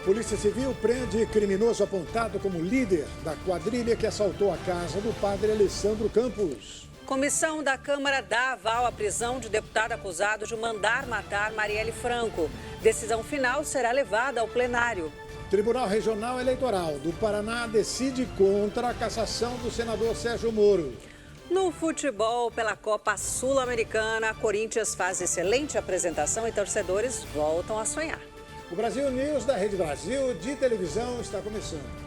Polícia Civil prende criminoso apontado como líder da quadrilha que assaltou a casa do padre Alessandro Campos. Comissão da Câmara dá aval à prisão de deputado acusado de mandar matar Marielle Franco. Decisão final será levada ao plenário. Tribunal Regional Eleitoral do Paraná decide contra a cassação do senador Sérgio Moro. No futebol, pela Copa Sul-Americana, Corinthians faz excelente apresentação e torcedores voltam a sonhar. O Brasil News da Rede Brasil de televisão está começando.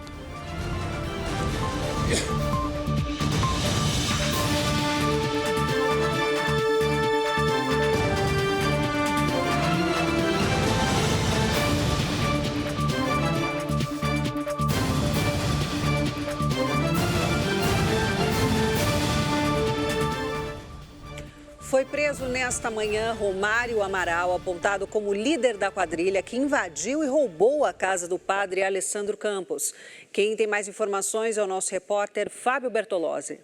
Foi preso nesta manhã Romário Amaral, apontado como líder da quadrilha que invadiu e roubou a casa do padre Alessandro Campos. Quem tem mais informações é o nosso repórter Fábio Bertolozzi.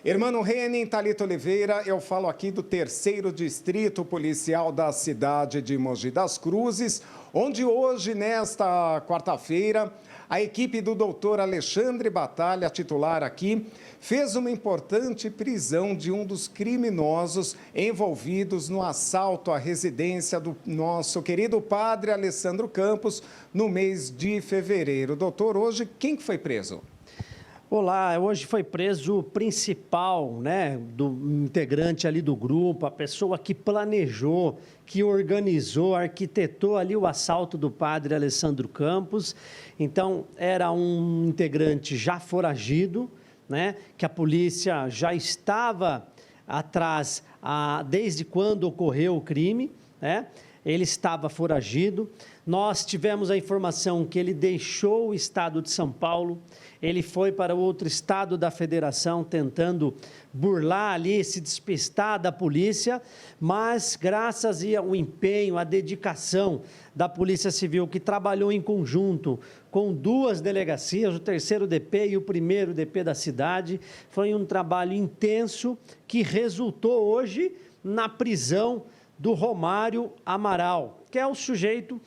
Irmão Rene, Thalita Oliveira, eu falo aqui do 3º Distrito Policial da cidade de Mogi das Cruzes, onde hoje, nesta quarta-feira, a equipe do doutor Alexandre Batalha, titular aqui, fez uma importante prisão de um dos criminosos envolvidos no assalto à residência do nosso querido padre Alessandro Campos no mês de fevereiro. Doutor, hoje quem foi preso? Olá, hoje foi preso o principal, do integrante ali do grupo, a pessoa que planejou, que organizou, arquitetou ali o assalto do padre Alessandro Campos. Então, era um integrante já foragido, que a polícia já estava atrás desde quando ocorreu o crime, Ele estava foragido. Nós tivemos a informação que ele deixou o estado de São Paulo, ele foi para outro estado da federação tentando burlar ali, se despistar da polícia, mas graças ao empenho, à dedicação da Polícia Civil, que trabalhou em conjunto com 2 delegacias, o 3º DP e o 1º DP da cidade, foi um trabalho intenso que resultou hoje na prisão do Romário Amaral, que é o sujeito,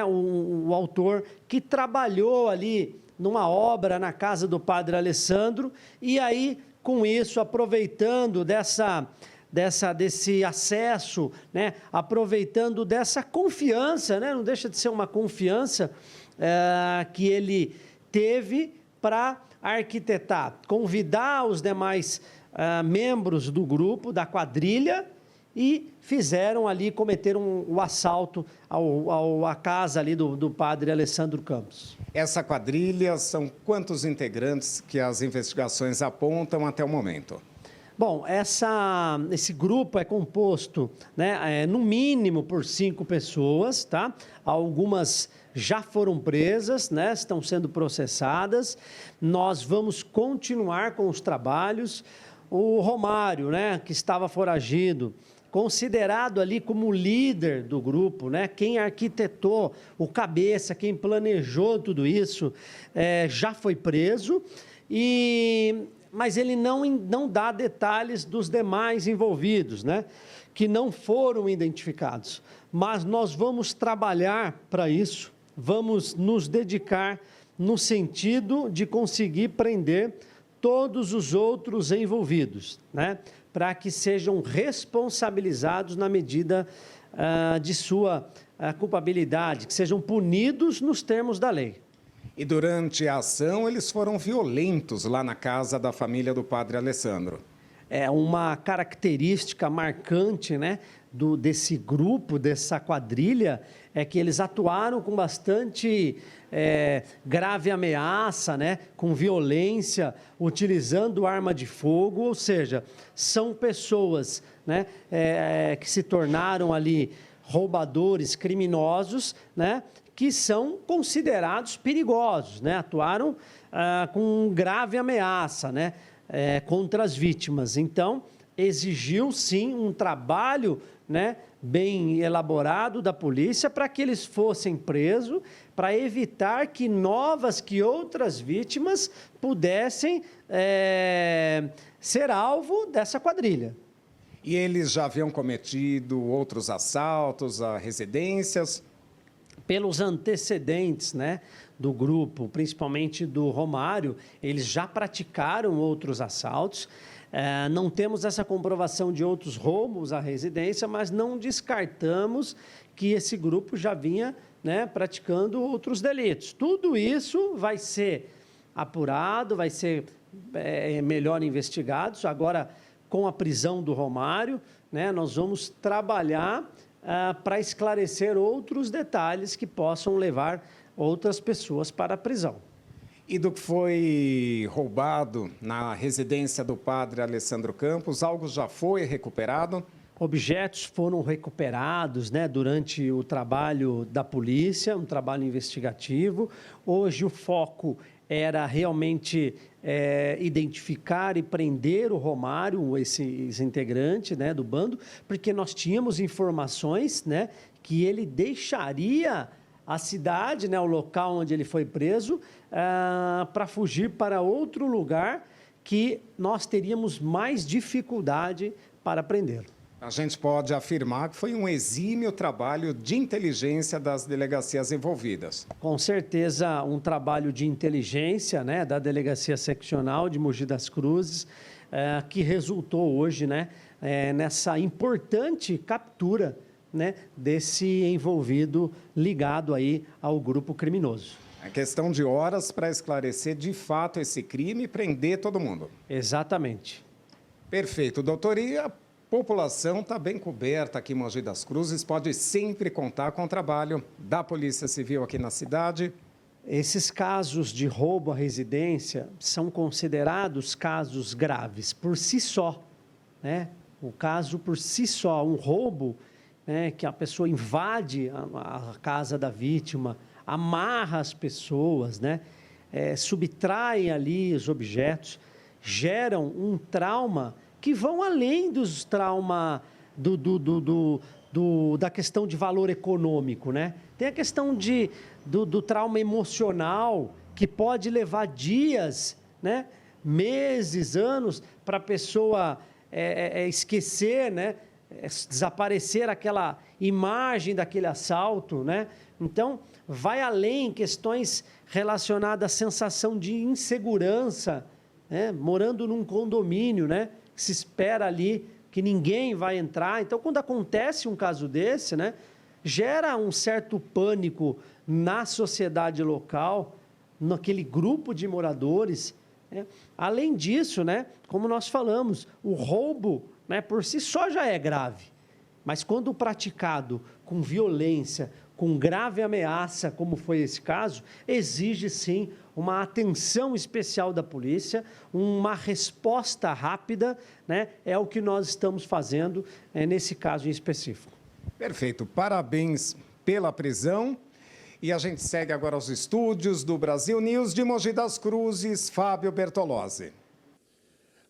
o autor que trabalhou ali numa obra na casa do padre Alessandro, e aí, com isso, aproveitando desse acesso, aproveitando dessa confiança, não deixa de ser uma confiança que ele teve para arquitetar, convidar os demais membros do grupo, da quadrilha, e fizeram ali, cometeram o assalto à casa ali do padre Alessandro Campos. Essa quadrilha são quantos integrantes que as investigações apontam até o momento? Bom, esse grupo é composto, no mínimo por 5 pessoas, tá? Algumas já foram presas, estão sendo processadas. Nós vamos continuar com os trabalhos. O Romário, que estava foragido, considerado ali como líder do grupo, quem arquitetou, o cabeça, quem planejou tudo isso, já foi preso, mas ele não dá detalhes dos demais envolvidos, que não foram identificados. Mas nós vamos trabalhar para isso, vamos nos dedicar no sentido de conseguir prender todos os outros envolvidos, para que sejam responsabilizados na medida de sua culpabilidade, que sejam punidos nos termos da lei. E durante a ação, eles foram violentos lá na casa da família do padre Alessandro. É uma característica marcante, desse grupo, dessa quadrilha, é que eles atuaram com bastante grave ameaça, com violência, utilizando arma de fogo, ou seja, são pessoas que se tornaram ali roubadores, criminosos, que são considerados perigosos, atuaram com grave ameaça, contra as vítimas. Então, exigiu sim um trabalho bem elaborado da polícia para que eles fossem presos, para evitar que outras vítimas pudessem ser alvo dessa quadrilha. E eles já haviam cometido outros assaltos a residências? pelos antecedentes, né, do grupo, principalmente do Romário, eles já praticaram outros assaltos. Não temos essa comprovação de outros roubos à residência, mas não descartamos que esse grupo já vinha, né, praticando outros delitos. Tudo isso vai ser apurado, vai ser melhor investigado. Agora, com a prisão do Romário, né, nós vamos trabalhar para esclarecer outros detalhes que possam levar outras pessoas para a prisão. E do que foi roubado na residência do padre Alessandro Campos, algo já foi recuperado? Objetos foram recuperados, né, durante o trabalho da polícia, um trabalho investigativo. Hoje o foco era realmente identificar e prender o Romário, esse integrante, né, do bando, porque nós tínhamos informações, né, que ele deixaria a cidade, né, o local onde ele foi preso, para fugir para outro lugar que nós teríamos mais dificuldade para prendê-lo. A gente pode afirmar que foi um exímio trabalho de inteligência das delegacias envolvidas. Com certeza, um trabalho de inteligência, né, da Delegacia Seccional de Mogi das Cruzes, que resultou hoje, né, nessa importante captura, né, desse envolvido ligado aí ao grupo criminoso. É questão de horas para esclarecer de fato esse crime e prender todo mundo. Exatamente. Perfeito, doutor. E a população está bem coberta aqui em Mogi das Cruzes, pode sempre contar com o trabalho da Polícia Civil aqui na cidade. Esses casos de roubo à residência são considerados casos graves por si só, né? O caso por si só, um roubo, né, que a pessoa invade a casa da vítima, amarra as pessoas, né, subtrai ali os objetos, geram um trauma que vão além dos traumas da questão de valor econômico, né? Tem a questão do trauma emocional, que pode levar dias, né, meses, anos, para a pessoa esquecer, né, desaparecer aquela imagem daquele assalto, né? Então, vai além questões relacionadas à sensação de insegurança, né? Morando num condomínio, né? Se espera ali que ninguém vai entrar. Então, quando acontece um caso desse, né, gera um certo pânico na sociedade local, naquele grupo de moradores, né? Além disso, né, como nós falamos, o roubo, né, por si só já é grave, mas quando praticado com violência, com grave ameaça, como foi esse caso, exige sim uma atenção especial da polícia, uma resposta rápida, né? É o que nós estamos fazendo nesse caso em específico. Perfeito, parabéns pela prisão. E a gente segue agora aos estúdios do Brasil News de Mogi das Cruzes, Fábio Bertolozzi.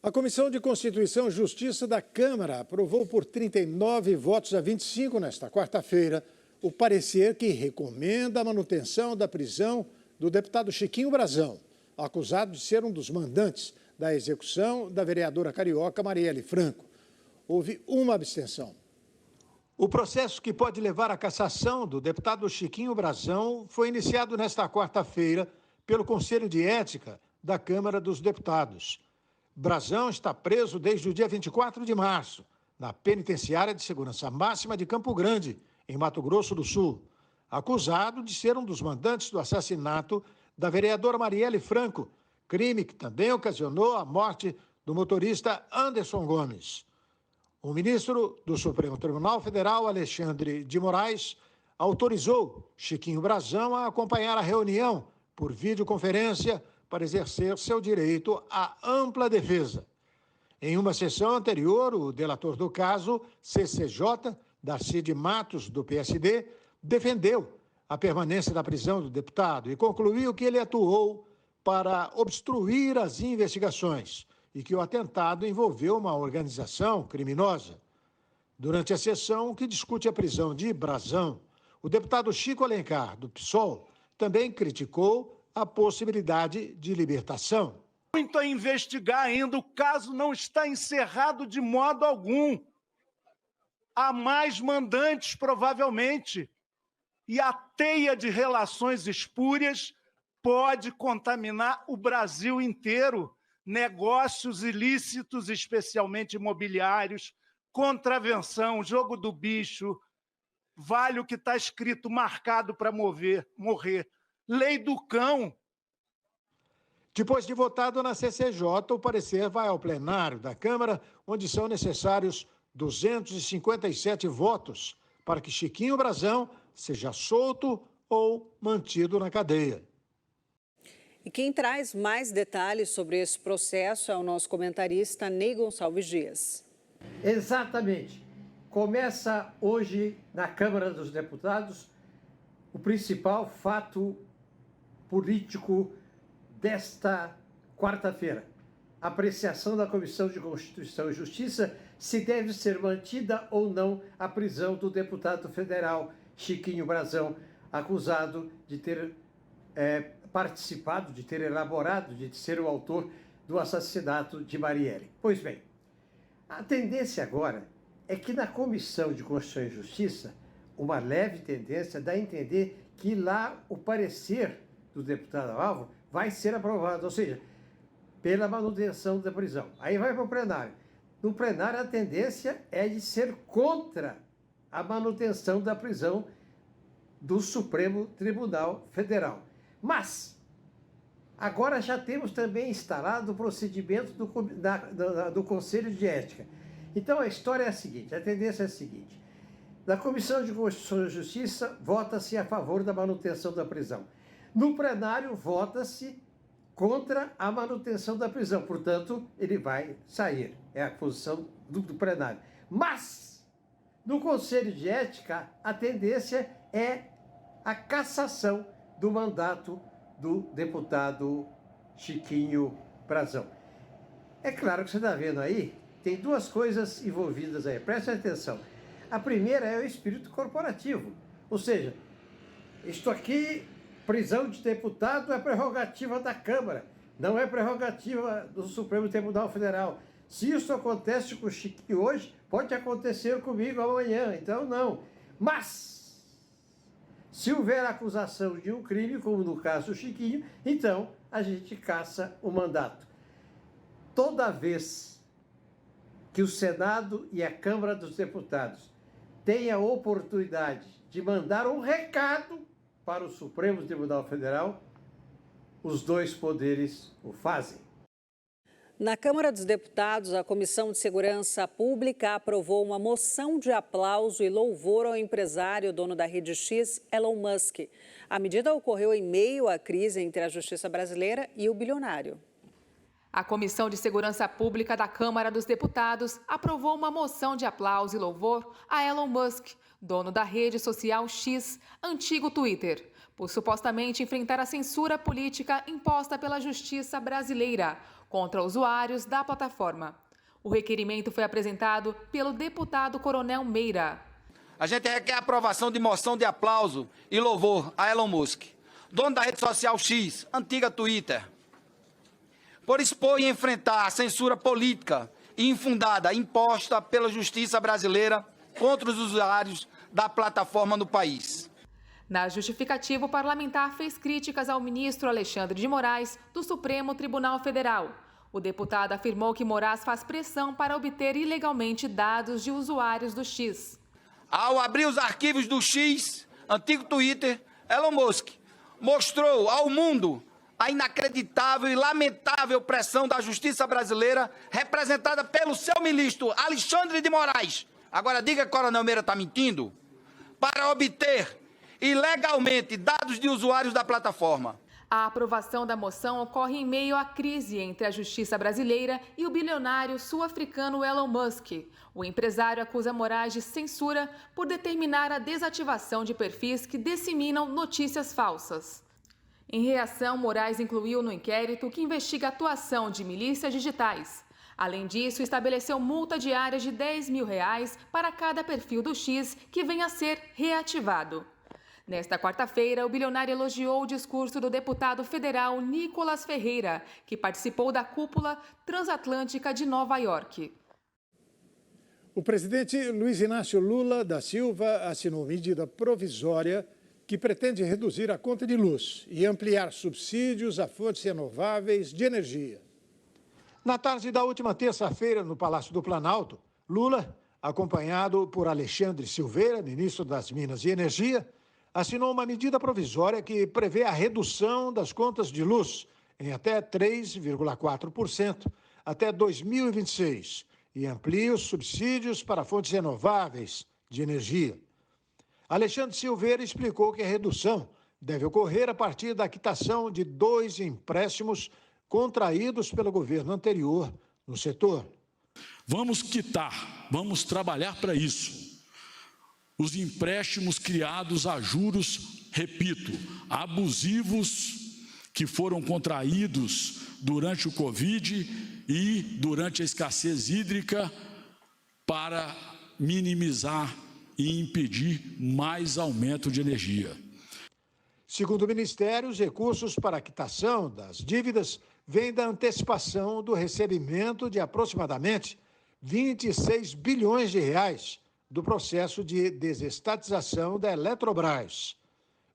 A Comissão de Constituição e Justiça da Câmara aprovou por 39 votos a 25 nesta quarta-feira o parecer que recomenda a manutenção da prisão do deputado Chiquinho Brazão, acusado de ser um dos mandantes da execução da vereadora carioca Marielle Franco. Houve uma abstenção. O processo que pode levar à cassação do deputado Chiquinho Brazão foi iniciado nesta quarta-feira pelo Conselho de Ética da Câmara dos Deputados. Brazão está preso desde o dia 24 de março, na Penitenciária de Segurança Máxima de Campo Grande, em Mato Grosso do Sul, acusado de ser um dos mandantes do assassinato da vereadora Marielle Franco, crime que também ocasionou a morte do motorista Anderson Gomes. O ministro do Supremo Tribunal Federal, Alexandre de Moraes, autorizou Chiquinho Brazão a acompanhar a reunião por videoconferência para exercer seu direito à ampla defesa. Em uma sessão anterior, o delator do caso, CCJ, Darcy de Matos, do PSD, defendeu a permanência da prisão do deputado e concluiu que ele atuou para obstruir as investigações e que o atentado envolveu uma organização criminosa. Durante a sessão que discute a prisão de Brazão, o deputado Chico Alencar, do PSOL, também criticou a possibilidade de libertação. Muito a investigar ainda, o caso não está encerrado de modo algum. Há mais mandantes, provavelmente. E a teia de relações espúrias pode contaminar o Brasil inteiro. Negócios ilícitos, especialmente imobiliários, contravenção, jogo do bicho, vale o que está escrito, marcado para morrer. Lei do cão. Depois de votado na CCJ, o parecer vai ao plenário da Câmara, onde são necessários 257 votos para que Chiquinho Brazão seja solto ou mantido na cadeia. E quem traz mais detalhes sobre esse processo é o nosso comentarista Ney Gonçalves Dias. Exatamente. Começa hoje na Câmara dos Deputados o principal fato político desta quarta-feira. A apreciação da Comissão de Constituição e Justiça se deve ser mantida ou não a prisão do deputado federal Chiquinho Brazão, acusado de ter participado, de ter elaborado, de ser o autor do assassinato de Marielle. Pois bem, a tendência agora é que na Comissão de Constituição e Justiça, uma leve tendência dá a entender que lá o parecer do deputado-alvo vai ser aprovado, ou seja, pela manutenção da prisão. Aí vai para o plenário. No plenário, a tendência é de ser contra a manutenção da prisão do Supremo Tribunal Federal. Mas, agora já temos também instalado o procedimento do Conselho de Ética. Então, a história é a seguinte, a tendência é a seguinte. Na Comissão de Constituição e Justiça, vota-se a favor da manutenção da prisão. No plenário, vota-se contra a manutenção da prisão. Portanto, ele vai sair. É a posição do plenário. Mas, no Conselho de Ética, a tendência é a cassação do mandato do deputado Chiquinho Brazão. É claro que você está vendo aí, tem duas coisas envolvidas aí, preste atenção. A primeira é o espírito corporativo, ou seja, isto aqui, prisão de deputado é prerrogativa da Câmara, não é prerrogativa do Supremo Tribunal Federal. Se isso acontece com o Chiquinho hoje, pode acontecer comigo amanhã, então não. Mas, se houver acusação de um crime, como no caso do Chiquinho, então a gente caça o mandato. Toda vez que o Senado e a Câmara dos Deputados têm a oportunidade de mandar um recado para o Supremo Tribunal Federal, os dois poderes o fazem. Na Câmara dos Deputados, a Comissão de Segurança Pública aprovou uma moção de aplauso e louvor ao empresário dono da Rede X, Elon Musk. A medida ocorreu em meio à crise entre a Justiça brasileira e o bilionário. A Comissão de Segurança Pública da Câmara dos Deputados aprovou uma moção de aplauso e louvor a Elon Musk, dono da rede social X, antigo Twitter, por supostamente enfrentar a censura política imposta pela Justiça brasileira contra usuários da plataforma. O requerimento foi apresentado pelo deputado Coronel Meira. A gente requer a aprovação de moção de aplauso e louvor a Elon Musk, dono da rede social X, antiga Twitter, por expor e enfrentar a censura política e infundada imposta pela Justiça brasileira contra os usuários da plataforma no país. Na justificativa, o parlamentar fez críticas ao ministro Alexandre de Moraes, do Supremo Tribunal Federal. O deputado afirmou que Moraes faz pressão para obter ilegalmente dados de usuários do X. Ao abrir os arquivos do X, antigo Twitter, Elon Musk mostrou ao mundo a inacreditável e lamentável pressão da Justiça brasileira, representada pelo seu ministro Alexandre de Moraes. Agora diga que o Coronel Meira está mentindo, para obter ilegalmente dados de usuários da plataforma. A aprovação da moção ocorre em meio à crise entre a Justiça brasileira e o bilionário sul-africano Elon Musk. O empresário acusa Moraes de censura por determinar a desativação de perfis que disseminam notícias falsas. Em reação, Moraes incluiu no inquérito que investiga a atuação de milícias digitais. Além disso, estabeleceu multa diária de R$10 mil para cada perfil do X que venha a ser reativado. Nesta quarta-feira, o bilionário elogiou o discurso do deputado federal Nicolas Ferreira, que participou da cúpula transatlântica de Nova York. O presidente Luiz Inácio Lula da Silva assinou medida provisória que pretende reduzir a conta de luz e ampliar subsídios a fontes renováveis de energia. Na tarde da última terça-feira, no Palácio do Planalto, Lula, acompanhado por Alexandre Silveira, ministro das Minas e Energia, assinou uma medida provisória que prevê a redução das contas de luz em até 3,4% até 2026 e amplia os subsídios para fontes renováveis de energia. Alexandre Silveira explicou que a redução deve ocorrer a partir da quitação de 2 empréstimos contraídos pelo governo anterior no setor. Vamos quitar, vamos trabalhar para isso. Os empréstimos criados a juros, repito, abusivos, que foram contraídos durante o Covid e durante a escassez hídrica para minimizar e impedir mais aumento de energia. Segundo o Ministério, os recursos para a quitação das dívidas vêm da antecipação do recebimento de aproximadamente 26 bilhões de reais do processo de desestatização da Eletrobras.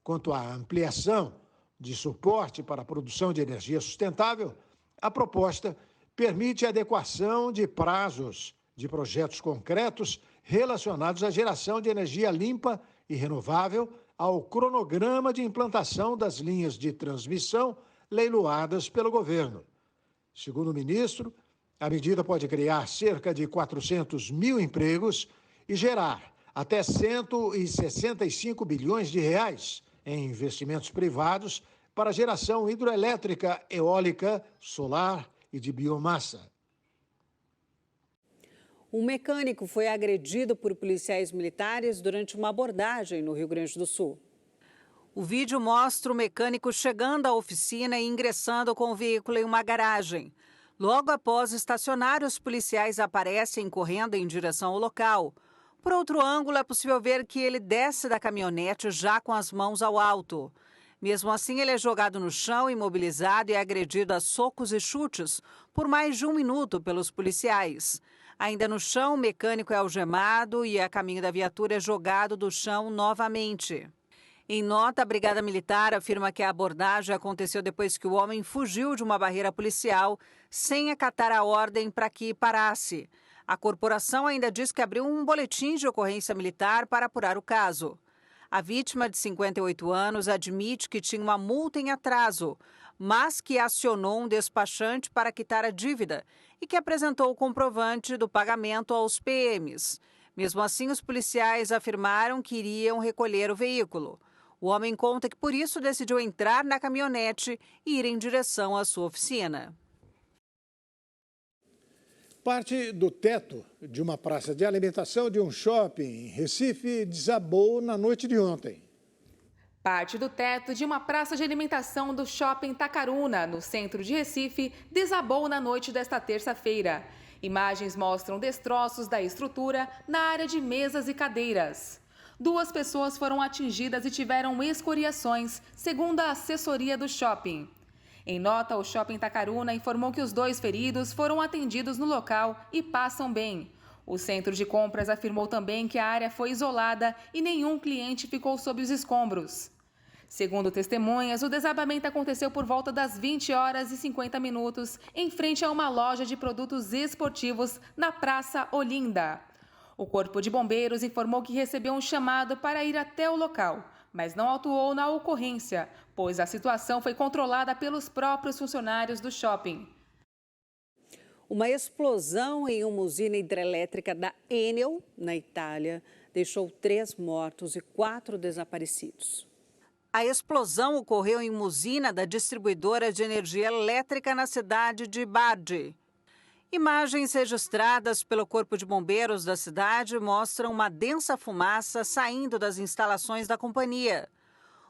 Quanto à ampliação de suporte para a produção de energia sustentável, a proposta permite a adequação de prazos de projetos concretos relacionados à geração de energia limpa e renovável ao cronograma de implantação das linhas de transmissão leiloadas pelo governo. Segundo o ministro, a medida pode criar cerca de 400 mil empregos e gerar até 165 bilhões de reais em investimentos privados para geração hidroelétrica, eólica, solar e de biomassa. Um mecânico foi agredido por policiais militares durante uma abordagem no Rio Grande do Sul. O vídeo mostra o mecânico chegando à oficina e ingressando com o veículo em uma garagem. Logo após estacionar, os policiais aparecem correndo em direção ao local. Por outro ângulo, é possível ver que ele desce da caminhonete já com as mãos ao alto. Mesmo assim, ele é jogado no chão, imobilizado e agredido a socos e chutes por mais de 1 minuto pelos policiais. Ainda no chão, o mecânico é algemado e, a caminho da viatura, é jogado do chão novamente. Em nota, a Brigada Militar afirma que a abordagem aconteceu depois que o homem fugiu de uma barreira policial sem acatar a ordem para que parasse. A corporação ainda diz que abriu um boletim de ocorrência militar para apurar o caso. A vítima, de 58 anos, admite que tinha uma multa em atraso, mas que acionou um despachante para quitar a dívida e que apresentou o comprovante do pagamento aos PMs. Mesmo assim, os policiais afirmaram que iriam recolher o veículo. O homem conta que por isso decidiu entrar na caminhonete e ir em direção à sua oficina. Parte do teto de uma praça de alimentação de um shopping em Recife desabou na noite de ontem. Parte do teto de uma praça de alimentação do shopping Tacaruna, no centro de Recife, desabou na noite desta terça-feira. Imagens mostram destroços da estrutura na área de mesas e cadeiras. 2 pessoas foram atingidas e tiveram escoriações, segundo a assessoria do shopping. Em nota, o shopping Tacaruna informou que os 2 feridos foram atendidos no local e passam bem. O centro de compras afirmou também que a área foi isolada e nenhum cliente ficou sob os escombros. Segundo testemunhas, o desabamento aconteceu por volta das 20h50 em frente a uma loja de produtos esportivos na Praça Olinda. O Corpo de Bombeiros informou que recebeu um chamado para ir até o local, mas não atuou na ocorrência, pois a situação foi controlada pelos próprios funcionários do shopping. Uma explosão em uma usina hidrelétrica da Enel, na Itália, deixou 3 mortos e 4 desaparecidos. A explosão ocorreu em uma usina da distribuidora de energia elétrica na cidade de Bari. Imagens registradas pelo Corpo de Bombeiros da cidade mostram uma densa fumaça saindo das instalações da companhia.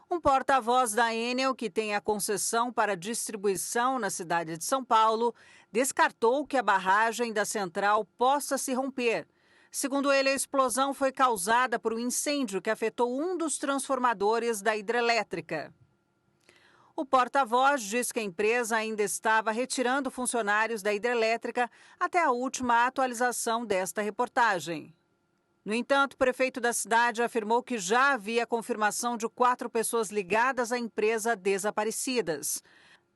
Um porta-voz da Enel, que tem a concessão para distribuição na cidade de São Paulo, descartou que a barragem da central possa se romper. Segundo ele, a explosão foi causada por um incêndio que afetou um dos transformadores da hidrelétrica. O porta-voz diz que a empresa ainda estava retirando funcionários da hidrelétrica até a última atualização desta reportagem. No entanto, o prefeito da cidade afirmou que já havia confirmação de 4 pessoas ligadas à empresa desaparecidas.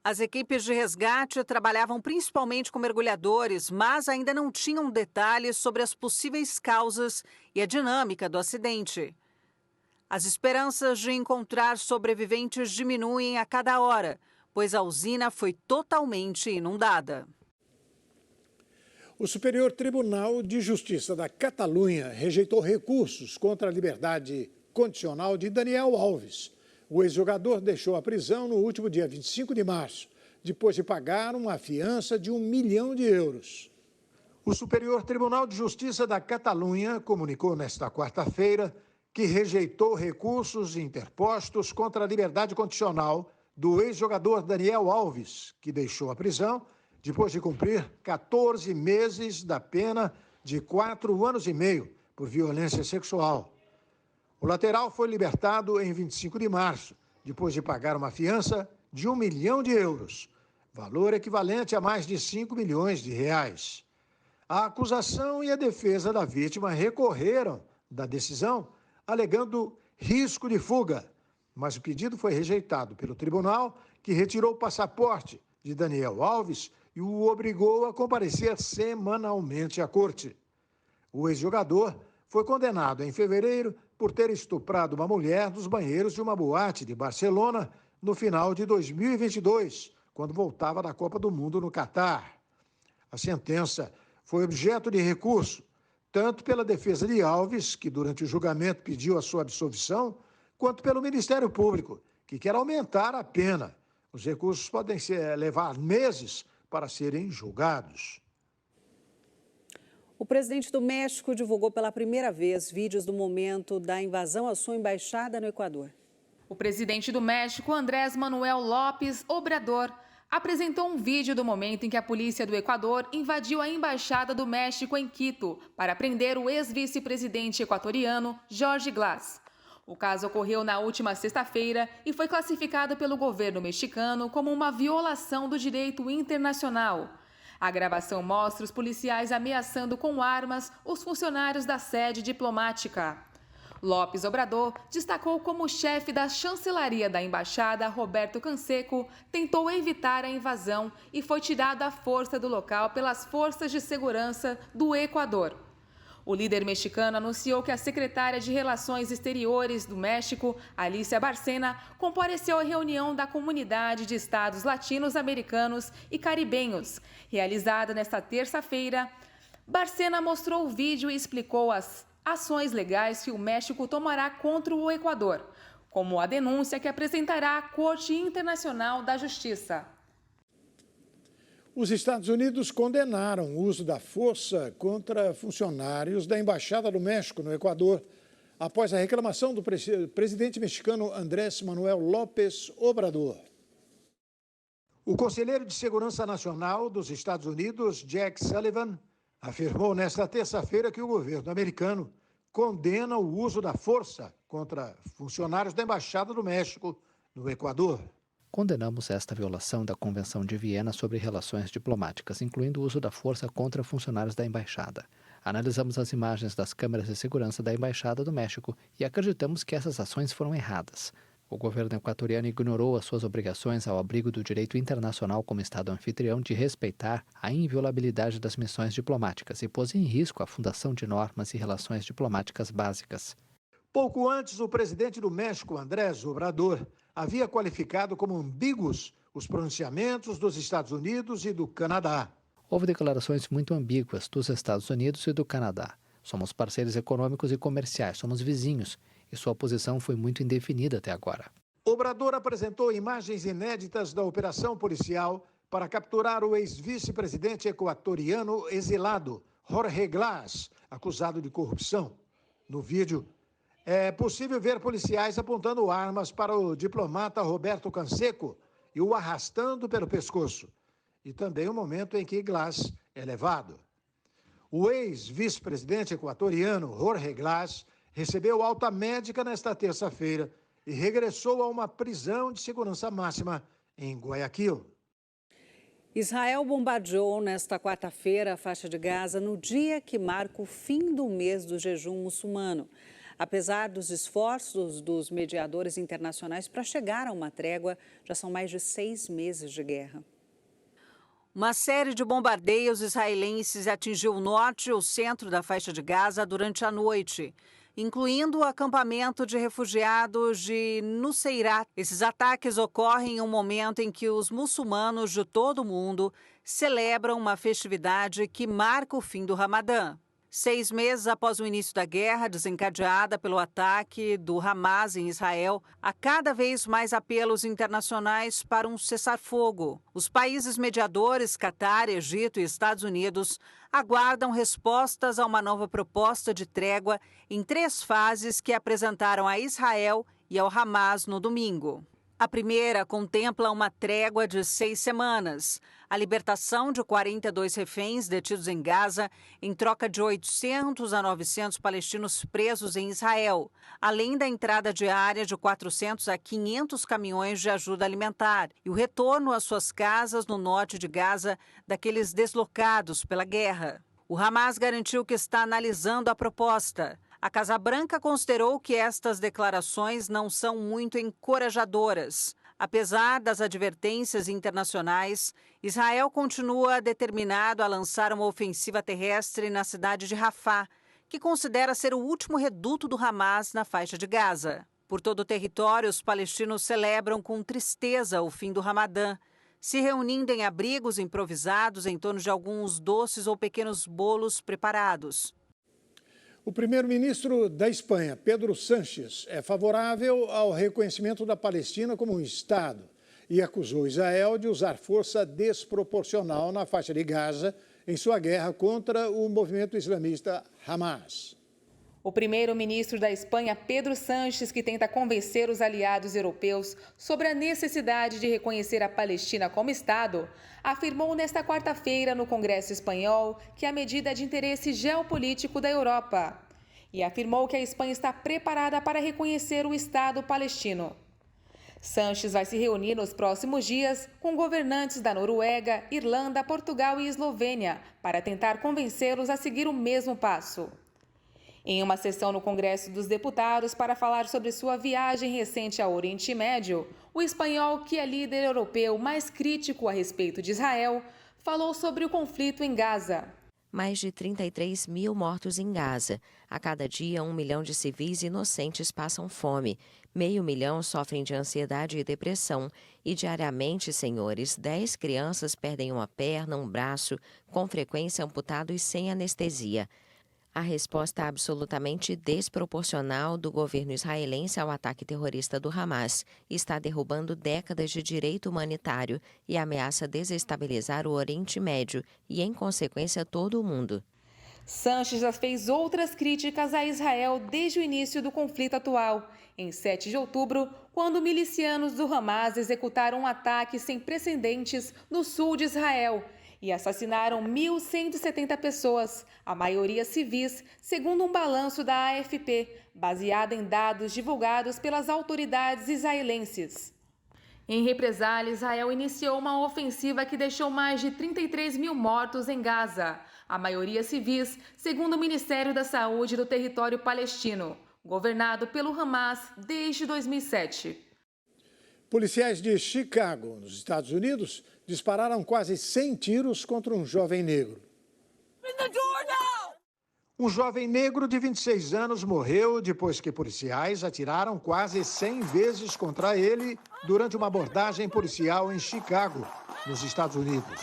As equipes de resgate trabalhavam principalmente com mergulhadores, mas ainda não tinham detalhes sobre as possíveis causas e a dinâmica do acidente. As esperanças de encontrar sobreviventes diminuem a cada hora, pois a usina foi totalmente inundada. O Superior Tribunal de Justiça da Catalunha rejeitou recursos contra a liberdade condicional de Daniel Alves. O ex-jogador deixou a prisão no último dia 25 de março, depois de pagar uma fiança de €1 milhão. O Superior Tribunal de Justiça da Catalunha comunicou nesta quarta-feira que rejeitou recursos interpostos contra a liberdade condicional do ex-jogador Daniel Alves, que deixou a prisão depois de cumprir 14 meses da pena de 4 anos e meio por violência sexual. O lateral foi libertado em 25 de março, depois de pagar uma fiança de €1 milhão, valor equivalente a mais de R$5 milhões. A acusação e a defesa da vítima recorreram da decisão, alegando risco de fuga, mas o pedido foi rejeitado pelo tribunal, que retirou o passaporte de Daniel Alves e o obrigou a comparecer semanalmente à corte. O ex-jogador foi condenado em fevereiro por ter estuprado uma mulher nos banheiros de uma boate de Barcelona no final de 2022, quando voltava da Copa do Mundo no Catar. A sentença foi objeto de recurso, tanto pela defesa de Alves, que durante o julgamento pediu a sua absolvição, quanto pelo Ministério Público, que quer aumentar a pena. Os recursos podem levar meses para serem julgados. O presidente do México divulgou pela primeira vez vídeos do momento da invasão à sua embaixada no Equador. O presidente do México, Andrés Manuel López Obrador, apresentou um vídeo do momento em que a polícia do Equador invadiu a embaixada do México em Quito para prender o ex-vice-presidente equatoriano Jorge Glass. O caso ocorreu na última sexta-feira e foi classificado pelo governo mexicano como uma violação do direito internacional. A gravação mostra os policiais ameaçando com armas os funcionários da sede diplomática. López Obrador destacou como o chefe da chancelaria da embaixada, Roberto Canseco, tentou evitar a invasão e foi tirado à força do local pelas forças de segurança do Equador. O líder mexicano anunciou que a secretária de Relações Exteriores do México, Alicia Bárcena, compareceu à reunião da Comunidade de Estados Latinos-Americanos e Caribenhos, realizada nesta terça-feira. Bárcena mostrou o vídeo e explicou as ações legais que o México tomará contra o Equador, como a denúncia que apresentará à Corte Internacional da Justiça. Os Estados Unidos condenaram o uso da força contra funcionários da Embaixada do México no Equador, após a reclamação do presidente mexicano Andrés Manuel López Obrador. O conselheiro de Segurança Nacional dos Estados Unidos, Jack Sullivan, afirmou nesta terça-feira que o governo americano condena o uso da força contra funcionários da Embaixada do México no Equador. Condenamos esta violação da Convenção de Viena sobre Relações Diplomáticas, incluindo o uso da força contra funcionários da Embaixada. Analisamos as imagens das câmeras de segurança da Embaixada do México e acreditamos que essas ações foram erradas. O governo equatoriano ignorou as suas obrigações ao abrigo do direito internacional como Estado anfitrião de respeitar a inviolabilidade das missões diplomáticas e pôs em risco a fundação de normas e relações diplomáticas básicas. Pouco antes, o presidente do México, Andrés Obrador, havia qualificado como ambíguos os pronunciamentos dos Estados Unidos e do Canadá. Houve declarações muito ambíguas dos Estados Unidos e do Canadá. Somos parceiros econômicos e comerciais, somos vizinhos, e sua posição foi muito indefinida até agora. Obrador apresentou imagens inéditas da operação policial para capturar o ex-vice-presidente equatoriano exilado, Jorge Glass, acusado de corrupção. No vídeo, é possível ver policiais apontando armas para o diplomata Roberto Canseco e o arrastando pelo pescoço. E também o momento em que Glass é levado. O ex-vice-presidente equatoriano Jorge Glass recebeu alta médica nesta terça-feira e regressou a uma prisão de segurança máxima em Guayaquil. Israel bombardeou nesta quarta-feira a faixa de Gaza no dia que marca o fim do mês do jejum muçulmano. Apesar dos esforços dos mediadores internacionais para chegar a uma trégua, já são mais de 6 meses de guerra. Uma série de bombardeios israelenses atingiu o norte e o centro da faixa de Gaza durante a noite, incluindo o acampamento de refugiados de Nuseirat. Esses ataques ocorrem em um momento em que os muçulmanos de todo o mundo celebram uma festividade que marca o fim do Ramadã. 6 meses após o início da guerra, desencadeada pelo ataque do Hamas em Israel, há cada vez mais apelos internacionais para um cessar-fogo. Os países mediadores, Catar, Egito e Estados Unidos, aguardam respostas a uma nova proposta de trégua em 3 fases que apresentaram a Israel e ao Hamas no domingo. A primeira contempla uma trégua de 6 semanas, a libertação de 42 reféns detidos em Gaza em troca de 800 a 900 palestinos presos em Israel, além da entrada diária de 400 a 500 caminhões de ajuda alimentar e o retorno às suas casas no norte de Gaza daqueles deslocados pela guerra. O Hamas garantiu que está analisando a proposta. A Casa Branca considerou que estas declarações não são muito encorajadoras. Apesar das advertências internacionais, Israel continua determinado a lançar uma ofensiva terrestre na cidade de Rafah, que considera ser o último reduto do Hamas na faixa de Gaza. Por todo o território, os palestinos celebram com tristeza o fim do Ramadã, se reunindo em abrigos improvisados em torno de alguns doces ou pequenos bolos preparados. O primeiro-ministro da Espanha, Pedro Sánchez, é favorável ao reconhecimento da Palestina como um Estado e acusou Israel de usar força desproporcional na faixa de Gaza em sua guerra contra o movimento islamista Hamas. O primeiro-ministro da Espanha, Pedro Sánchez, que tenta convencer os aliados europeus sobre a necessidade de reconhecer a Palestina como Estado, afirmou nesta quarta-feira no Congresso espanhol que a medida é de interesse geopolítico da Europa e afirmou que a Espanha está preparada para reconhecer o Estado palestino. Sánchez vai se reunir nos próximos dias com governantes da Noruega, Irlanda, Portugal e Eslovênia para tentar convencê-los a seguir o mesmo passo. Em uma sessão no Congresso dos Deputados para falar sobre sua viagem recente ao Oriente Médio, o espanhol, que é líder europeu mais crítico a respeito de Israel, falou sobre o conflito em Gaza. Mais de 33 mil mortos em Gaza. A cada dia, 1 milhão de civis inocentes passam fome. 500 mil sofrem de ansiedade e depressão. E diariamente, senhores, 10 crianças perdem uma perna, um braço, com frequência amputado e sem anestesia. A resposta absolutamente desproporcional do governo israelense ao ataque terrorista do Hamas está derrubando décadas de direito humanitário e ameaça desestabilizar o Oriente Médio e, em consequência, todo o mundo. Sánchez já fez outras críticas a Israel desde o início do conflito atual, em 7 de outubro, quando milicianos do Hamas executaram um ataque sem precedentes no sul de Israel e assassinaram 1.170 pessoas, a maioria civis, segundo um balanço da AFP, baseado em dados divulgados pelas autoridades israelenses. Em represália, Israel iniciou uma ofensiva que deixou mais de 33 mil mortos em Gaza, a maioria civis, segundo o Ministério da Saúde do território palestino, governado pelo Hamas desde 2007. Policiais de Chicago, nos Estados Unidos, dispararam quase 100 tiros contra um jovem negro. Um jovem negro de 26 anos morreu depois que policiais atiraram quase 100 vezes contra ele durante uma abordagem policial em Chicago, nos Estados Unidos.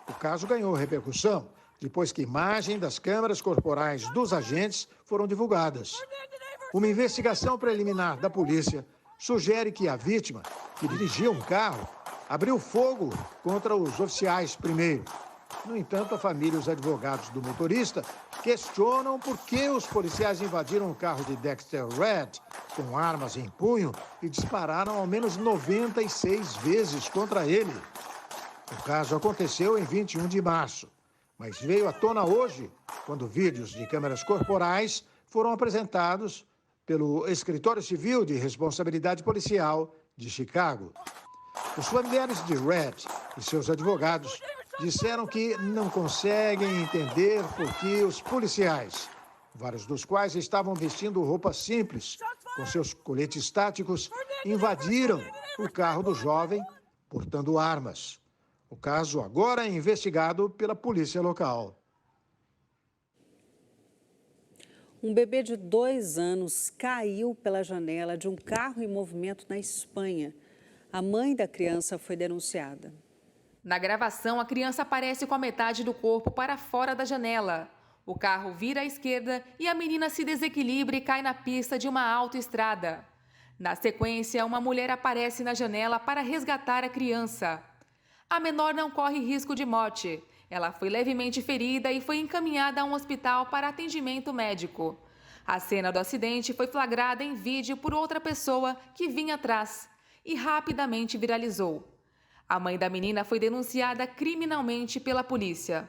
O caso ganhou repercussão depois que imagens das câmeras corporais dos agentes foram divulgadas. Uma investigação preliminar da polícia sugere que a vítima, que dirigia um carro, abriu fogo contra os oficiais primeiro. No entanto, a família e os advogados do motorista questionam por que os policiais invadiram o carro de Dexter Red com armas em punho e dispararam ao menos 96 vezes contra ele. O caso aconteceu em 21 de março, mas veio à tona hoje, quando vídeos de câmeras corporais foram apresentados pelo Escritório Civil de Responsabilidade Policial de Chicago. Os familiares de Red e seus advogados disseram que não conseguem entender por que os policiais, vários dos quais estavam vestindo roupas simples, com seus coletes táticos, invadiram o carro do jovem portando armas. O caso agora é investigado pela polícia local. Um bebê de 2 anos caiu pela janela de um carro em movimento na Espanha. A mãe da criança foi denunciada. Na gravação, a criança aparece com a metade do corpo para fora da janela. O carro vira à esquerda e a menina se desequilibra e cai na pista de uma autoestrada. Na sequência, uma mulher aparece na janela para resgatar a criança. A menor não corre risco de morte. Ela foi levemente ferida e foi encaminhada a um hospital para atendimento médico. A cena do acidente foi flagrada em vídeo por outra pessoa que vinha atrás e rapidamente viralizou. A mãe da menina foi denunciada criminalmente pela polícia.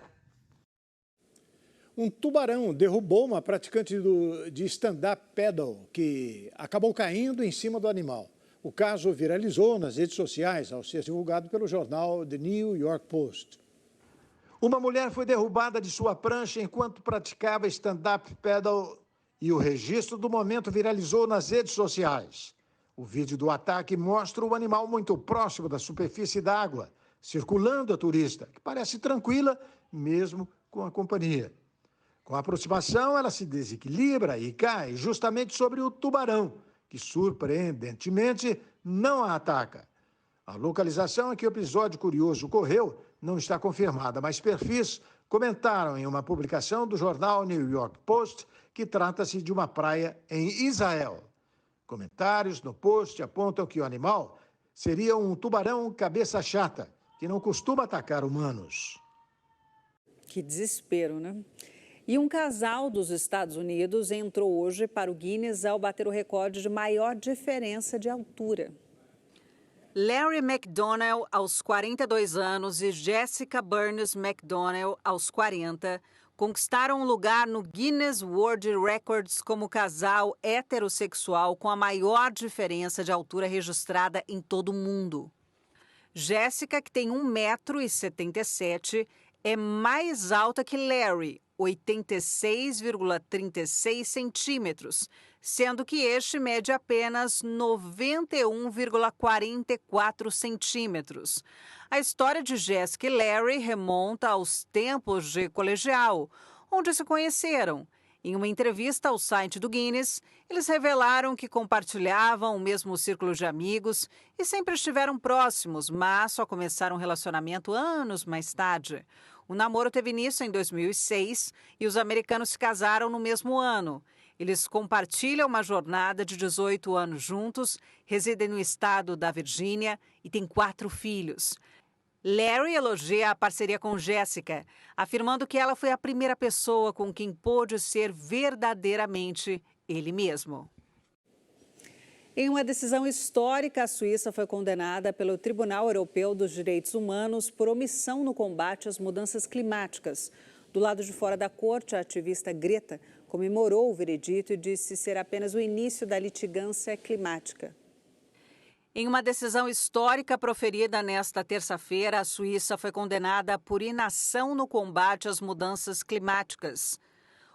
Um tubarão derrubou uma praticante de stand-up paddle que acabou caindo em cima do animal. O caso viralizou nas redes sociais ao ser divulgado pelo jornal The New York Post. Uma mulher foi derrubada de sua prancha enquanto praticava stand-up paddle e o registro do momento viralizou nas redes sociais. O vídeo do ataque mostra o animal muito próximo da superfície d'água, circulando a turista, que parece tranquila, mesmo com a companhia. Com a aproximação, ela se desequilibra e cai justamente sobre o tubarão, que surpreendentemente não a ataca. A localização em que o episódio curioso ocorreu não está confirmada, mas perfis comentaram em uma publicação do jornal New York Post que trata-se de uma praia em Israel. Comentários no post apontam que o animal seria um tubarão cabeça chata, que não costuma atacar humanos. Que desespero, né? E um casal dos Estados Unidos entrou hoje para o Guinness ao bater o recorde de maior diferença de altura. Larry McDonnell, aos 42 anos, e Jessica Burns McDonnell, aos 40, conquistaram um lugar no Guinness World Records como casal heterossexual com a maior diferença de altura registrada em todo o mundo. Jéssica, que tem 1,77 m, é mais alta que Larry, 86,36 centímetros, sendo que este mede apenas 91,44 centímetros. A história de Jéssica e Larry remonta aos tempos de colegial, onde se conheceram. Em uma entrevista ao site do Guinness, eles revelaram que compartilhavam o mesmo círculo de amigos e sempre estiveram próximos, mas só começaram um relacionamento anos mais tarde. O namoro teve início em 2006 e os americanos se casaram no mesmo ano. Eles compartilham uma jornada de 18 anos juntos, residem no estado da Virgínia e têm 4 filhos. Larry elogia a parceria com Jéssica, afirmando que ela foi a primeira pessoa com quem pôde ser verdadeiramente ele mesmo. Em uma decisão histórica, a Suíça foi condenada pelo Tribunal Europeu dos Direitos Humanos por omissão no combate às mudanças climáticas. Do lado de fora da corte, a ativista Greta comemorou o veredito e disse ser apenas o início da litigância climática. Em uma decisão histórica proferida nesta terça-feira, a Suíça foi condenada por inação no combate às mudanças climáticas.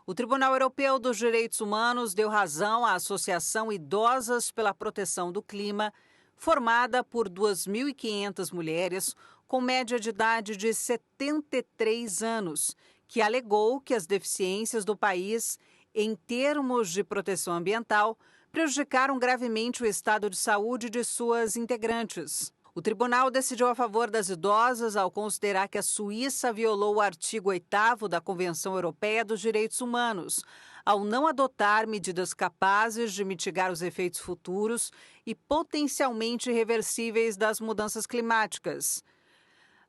O Tribunal Europeu dos Direitos Humanos deu razão à Associação Idosas pela Proteção do Clima, formada por 2.500 mulheres com média de idade de 73 anos, que alegou que as deficiências do país, em termos de proteção ambiental, prejudicaram gravemente o estado de saúde de suas integrantes. O tribunal decidiu a favor das idosas ao considerar que a Suíça violou o artigo 8º da Convenção Europeia dos Direitos Humanos, ao não adotar medidas capazes de mitigar os efeitos futuros e potencialmente irreversíveis das mudanças climáticas.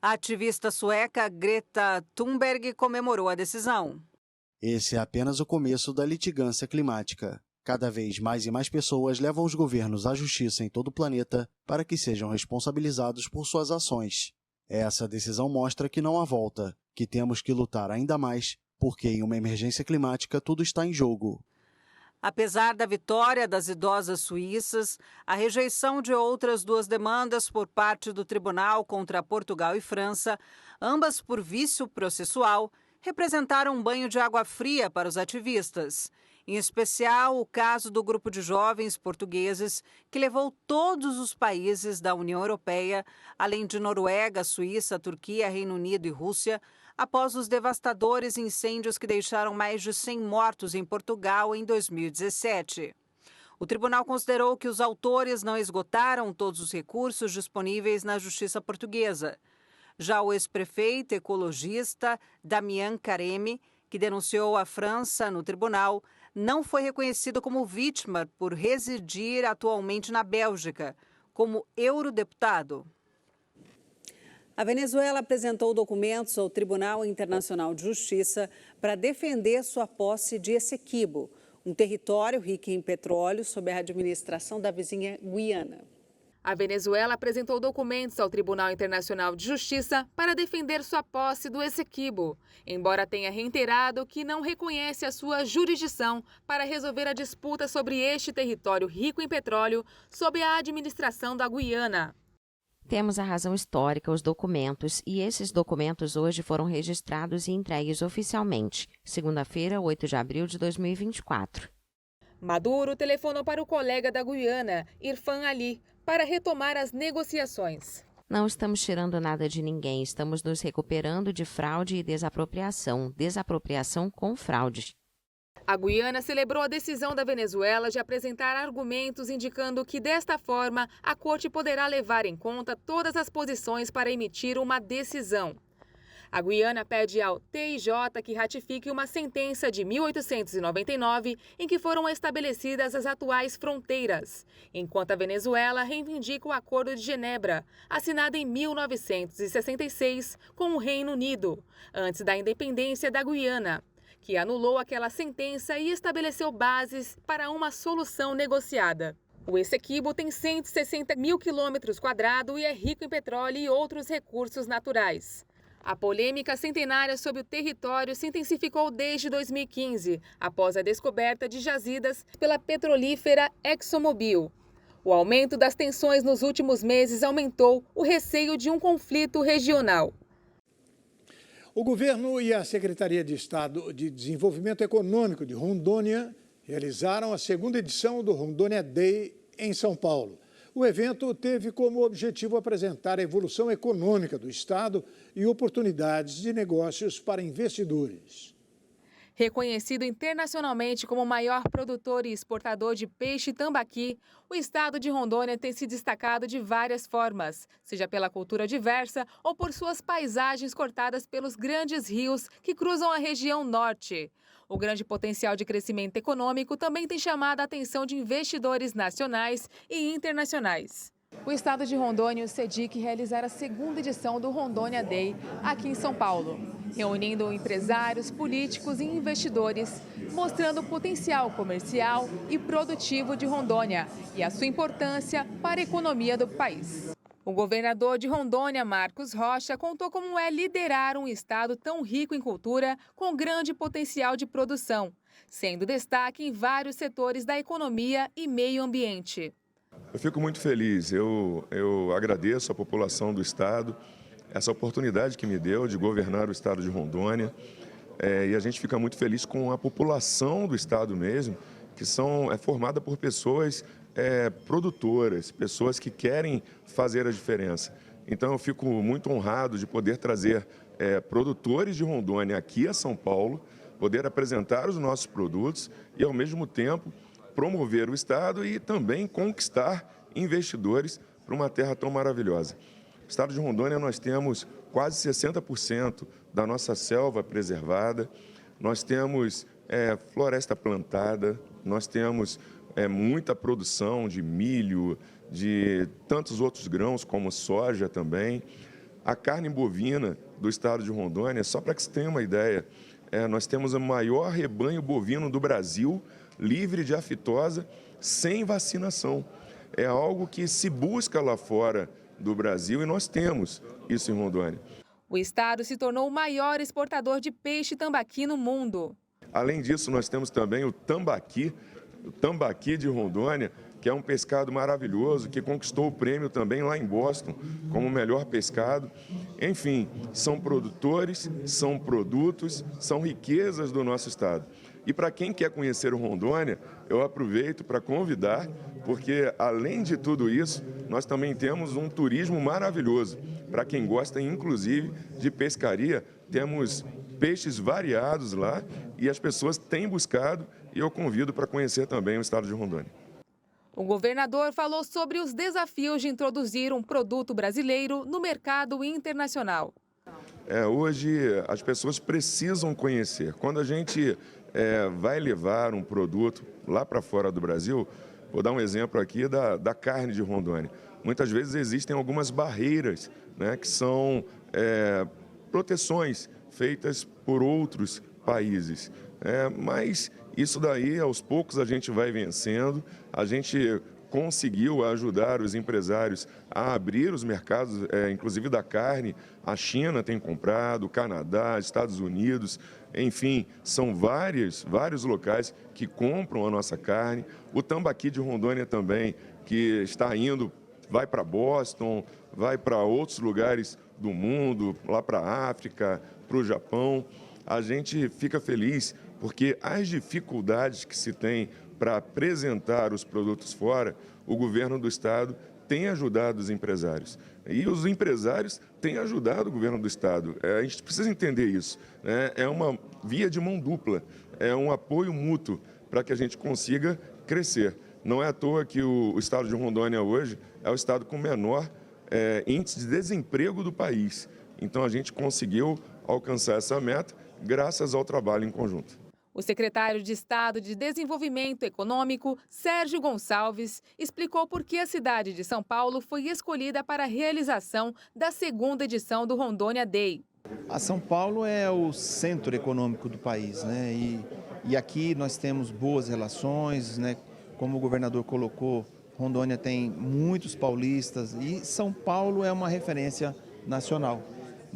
A ativista sueca Greta Thunberg comemorou a decisão. Esse é apenas o começo da litigância climática. Cada vez mais e mais pessoas levam os governos à justiça em todo o planeta para que sejam responsabilizados por suas ações. Essa decisão mostra que não há volta, que temos que lutar ainda mais, porque em uma emergência climática tudo está em jogo. Apesar da vitória das idosas suíças, a rejeição de outras duas demandas por parte do tribunal contra Portugal e França, ambas por vício processual, representaram um banho de água fria para os ativistas. Em especial, o caso do grupo de jovens portugueses que levou todos os países da União Europeia, além de Noruega, Suíça, Turquia, Reino Unido e Rússia, após os devastadores incêndios que deixaram mais de 100 mortos em Portugal em 2017. O tribunal considerou que os autores não esgotaram todos os recursos disponíveis na justiça portuguesa. Já o ex-prefeito ecologista Damien Carême, que denunciou a França no tribunal, não foi reconhecido como vítima por residir atualmente na Bélgica, como eurodeputado. A Venezuela apresentou documentos ao Tribunal Internacional de Justiça para defender sua posse de Essequibo, um território rico em petróleo sob a administração da vizinha Guiana. A Venezuela apresentou documentos ao Tribunal Internacional de Justiça para defender sua posse do Essequibo, embora tenha reiterado que não reconhece a sua jurisdição para resolver a disputa sobre este território rico em petróleo sob a administração da Guiana. Temos a razão histórica, os documentos, e esses documentos hoje foram registrados e entregues oficialmente, segunda-feira, 8 de abril de 2024. Maduro telefonou para o colega da Guiana, Irfan Ali, para retomar as negociações. Não estamos tirando nada de ninguém, estamos nos recuperando de fraude e desapropriação com fraude. A Guiana celebrou a decisão da Venezuela de apresentar argumentos indicando que, desta forma, a corte poderá levar em conta todas as posições para emitir uma decisão. A Guiana pede ao TIJ que ratifique uma sentença de 1899 em que foram estabelecidas as atuais fronteiras, enquanto a Venezuela reivindica o Acordo de Genebra, assinado em 1966 com o Reino Unido, antes da independência da Guiana, que anulou aquela sentença e estabeleceu bases para uma solução negociada. O Essequibo tem 160 mil quilômetros quadrados e é rico em petróleo e outros recursos naturais. A polêmica centenária sobre o território se intensificou desde 2015, após a descoberta de jazidas pela petrolífera ExxonMobil. O aumento das tensões nos últimos meses aumentou o receio de um conflito regional. O governo e a Secretaria de Estado de Desenvolvimento Econômico de Rondônia realizaram a segunda edição do Rondônia Day em São Paulo. O evento teve como objetivo apresentar a evolução econômica do Estado e oportunidades de negócios para investidores. Reconhecido internacionalmente como o maior produtor e exportador de peixe e tambaqui, o estado de Rondônia tem se destacado de várias formas, seja pela cultura diversa ou por suas paisagens cortadas pelos grandes rios que cruzam a região norte. O grande potencial de crescimento econômico também tem chamado a atenção de investidores nacionais e internacionais. O estado de Rondônia e o SEDIC realizaram a segunda edição do Rondônia Day aqui em São Paulo, reunindo empresários, políticos e investidores, mostrando o potencial comercial e produtivo de Rondônia e a sua importância para a economia do país. O governador de Rondônia, Marcos Rocha, contou como é liderar um estado tão rico em cultura com grande potencial de produção, sendo destaque em vários setores da economia e meio ambiente. Eu fico muito feliz, eu agradeço à população do estado essa oportunidade que me deu de governar o estado de Rondônia, e a gente fica muito feliz com a população do estado mesmo, que é formada por pessoas produtoras, pessoas que querem fazer a diferença. Então eu fico muito honrado de poder trazer produtores de Rondônia aqui a São Paulo, poder apresentar os nossos produtos e ao mesmo tempo promover o estado e também conquistar investidores para uma terra tão maravilhosa. No estado de Rondônia nós temos quase 60% da nossa selva preservada, nós temos floresta plantada, nós temos muita produção de milho, de tantos outros grãos como soja também. A carne bovina do estado de Rondônia, só para que você tenha uma ideia, nós temos o maior rebanho bovino do Brasil, livre de aftosa, sem vacinação. É algo que se busca lá fora do Brasil e nós temos isso em Rondônia. O estado se tornou o maior exportador de peixe e tambaqui no mundo. Além disso, nós temos também o tambaqui, o tambaqui de Rondônia, que é um pescado maravilhoso, que conquistou o prêmio também lá em Boston como o melhor pescado. Enfim, são produtores, são produtos, são riquezas do nosso estado. E para quem quer conhecer o Rondônia, eu aproveito para convidar, porque além de tudo isso, nós também temos um turismo maravilhoso. Para quem gosta, inclusive, de pescaria, temos peixes variados lá e as pessoas têm buscado e eu convido para conhecer também o estado de Rondônia. O governador falou sobre os desafios de introduzir um produto brasileiro no mercado internacional. Hoje as pessoas precisam conhecer. Quando a gente vai levar um produto lá para fora do Brasil, vou dar um exemplo aqui da carne de Rondônia. Muitas vezes existem algumas barreiras, né, que são proteções feitas por outros países. Mas isso daí, aos poucos, a gente vai vencendo. A gente conseguiu ajudar os empresários a abrir os mercados, inclusive da carne. A China tem comprado, o Canadá, Estados Unidos, enfim, são vários locais que compram a nossa carne. O tambaqui de Rondônia também, que está indo, vai para Boston, vai para outros lugares do mundo, lá para a África, para o Japão. A gente fica feliz porque as dificuldades que se tem para apresentar os produtos fora, o governo do estado tem ajudado os empresários. E os empresários têm ajudado o governo do estado. A gente precisa entender isso, né? É uma via de mão dupla, é um apoio mútuo para que a gente consiga crescer. Não é à toa que o estado de Rondônia hoje é o estado com menor índice de desemprego do país. Então a gente conseguiu alcançar essa meta graças ao trabalho em conjunto. O secretário de Estado de Desenvolvimento Econômico, Sérgio Gonçalves, explicou por que a cidade de São Paulo foi escolhida para a realização da segunda edição do Rondônia Day. A São Paulo é o centro econômico do país, né? E aqui nós temos boas relações, né? Como o governador colocou, Rondônia tem muitos paulistas e São Paulo é uma referência nacional.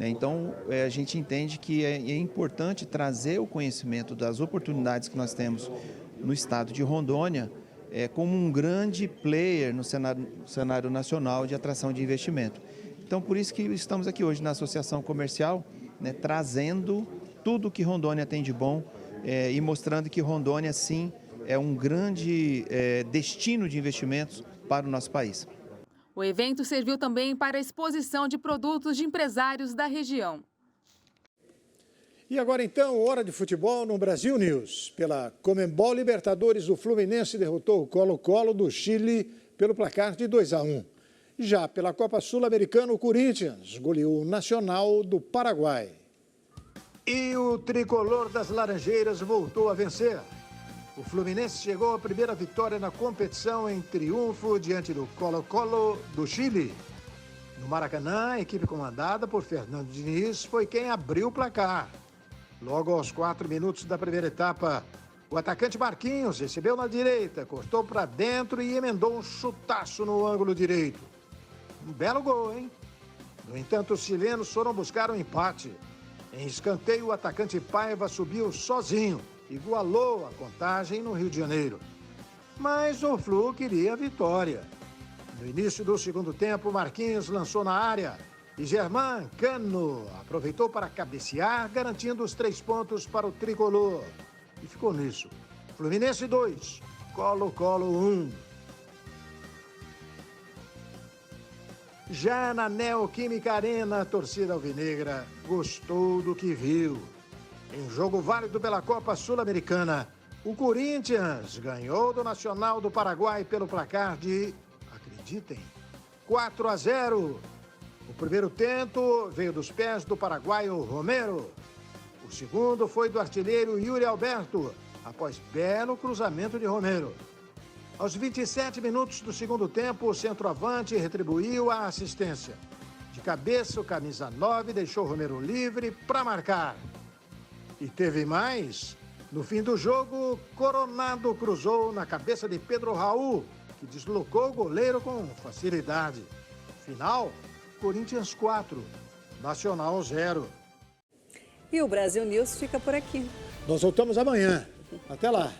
Então, a gente entende que é importante trazer o conhecimento das oportunidades que nós temos no estado de Rondônia como um grande player no cenário nacional de atração de investimento. Então, por isso que estamos aqui hoje na Associação Comercial, né, trazendo tudo que Rondônia tem de bom e mostrando que Rondônia, sim, é um grande destino de investimentos para o nosso país. O evento serviu também para a exposição de produtos de empresários da região. E agora então, hora de futebol no Brasil News. Pela Conmebol Libertadores, o Fluminense derrotou o Colo-Colo do Chile pelo placar de 2-1. Já pela Copa Sul-Americana, o Corinthians goleou o Nacional do Paraguai. E o tricolor das Laranjeiras voltou a vencer. O Fluminense chegou à primeira vitória na competição em triunfo diante do Colo-Colo do Chile. No Maracanã, a equipe comandada por Fernando Diniz foi quem abriu o placar. Logo aos 4 minutos da primeira etapa, o atacante Marquinhos recebeu na direita, cortou para dentro e emendou um chutaço no ângulo direito. Um belo gol, hein? No entanto, os chilenos foram buscar um empate. Em escanteio, o atacante Paiva subiu sozinho. Igualou a contagem no Rio de Janeiro. Mas o Flu queria a vitória. No início do segundo tempo, Marquinhos lançou na área e Germán Cano aproveitou para cabecear, garantindo os 3 pontos para o tricolor. E ficou nisso. Fluminense 2, Colo-Colo 1. Já na Neoquímica Arena, a torcida alvinegra gostou do que viu. Em jogo válido pela Copa Sul-Americana, o Corinthians ganhou do Nacional do Paraguai pelo placar de, acreditem, 4-0. O primeiro tento veio dos pés do paraguaio Romero. O segundo foi do artilheiro Yuri Alberto, após belo cruzamento de Romero. Aos 27 minutos do segundo tempo, o centroavante retribuiu a assistência. De cabeça, o camisa 9 deixou Romero livre para marcar. E teve mais. No fim do jogo, Coronado cruzou na cabeça de Pedro Raul, que deslocou o goleiro com facilidade. Final, Corinthians 4, Nacional 0. E o Brasil News fica por aqui. Nós voltamos amanhã. Até lá.